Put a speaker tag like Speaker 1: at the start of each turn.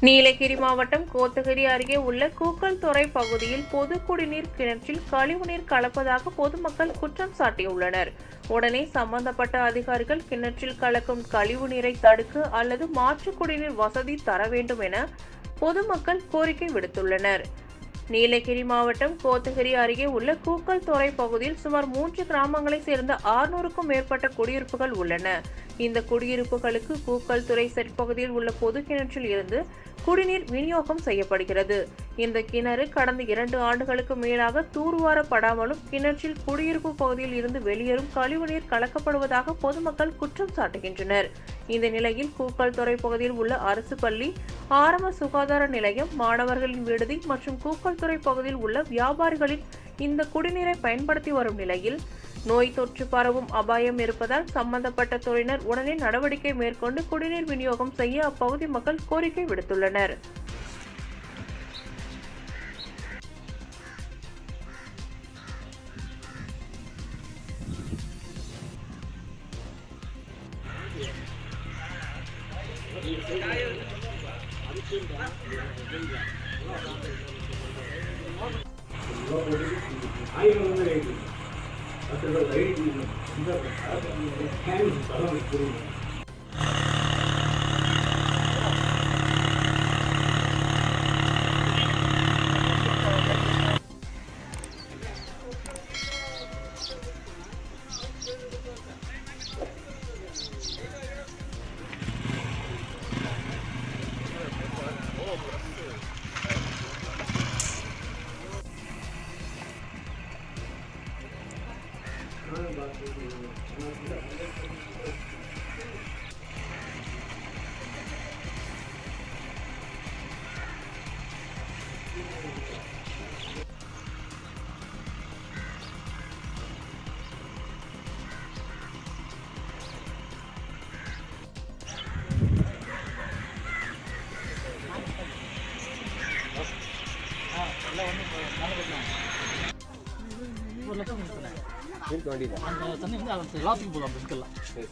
Speaker 1: நீலகிரி மாவட்டம் கோத்தகிரி அருகே உள்ள கூக்கல்துறை பகுதியில் பொது குடிநீர் கிணற்றில் கழிவுநீர் கலப்பதாக பொதுமக்கள் குற்றம் சாட்டியுள்ளனர். உடனே சம்பந்தப்பட்ட அதிகாரிகள் கிணற்றில் கலக்கும் கழிவு நீரை தடுக்க அல்லது மாற்று குடிநீர் வசதி தர வேண்டும் என பொதுமக்கள் கோரிக்கை விடுத்துள்ளனர். நீலகிரி மாவட்டம் கோத்தகிரி அருகே உள்ள கூக்கல்துறை பகுதியில் சுமார் 3 கிராமங்களைச் சேர்ந்த 600க்கும் மேற்பட்ட குடியிருப்புகள் உள்ளன. இந்த குடியிருப்புகளுக்கு கூக்கல்துறை செட் பகுதியில் உள்ள பொது கிணற்றில் இருந்து குடிநீர் விநியோகம் செய்யப்படுகிறது. இந்த கிணறு கடந்த 2 ஆண்டுகளுக்கு மேலாக தூர்வாரப்படாமலும் கிணற்றில் குடியிருப்பு பகுதியில் இருந்து வெளியேறும் கழிவுநீர் கலக்கப்படுவதாக பொதுமக்கள் குற்றம் சாட்டுகின்றனர். இந்த நிலையில் கூக்கல்துறை பகுதியில் உள்ள அரசு பள்ளி, ஆரம்ப சுகாதார நிலையம், மாணவர்களின் விடுதி மற்றும் கூக்கல்துறை பகுதியில் உள்ள வியாபாரிகளின் இந்த குடிநீரை பயன்படுத்தி வரும் நிலையில் நோய் தொற்று பரவும் அபாயம் இருப்பதால் சம்பந்தப்பட்ட துறையினர் உடனே நடவடிக்கை மேற்கொண்டு குடிநீர் விநியோகம் செய்ய அப்பகுதி மக்கள் கோரிக்கை விடுத்துள்ளனர்.
Speaker 2: இருக்க வேண்டியது அந்த தண்ணி வந்து அது எல்லாத்துக்கும் போதும். அந்த இதுக்கெல்லாம் சரி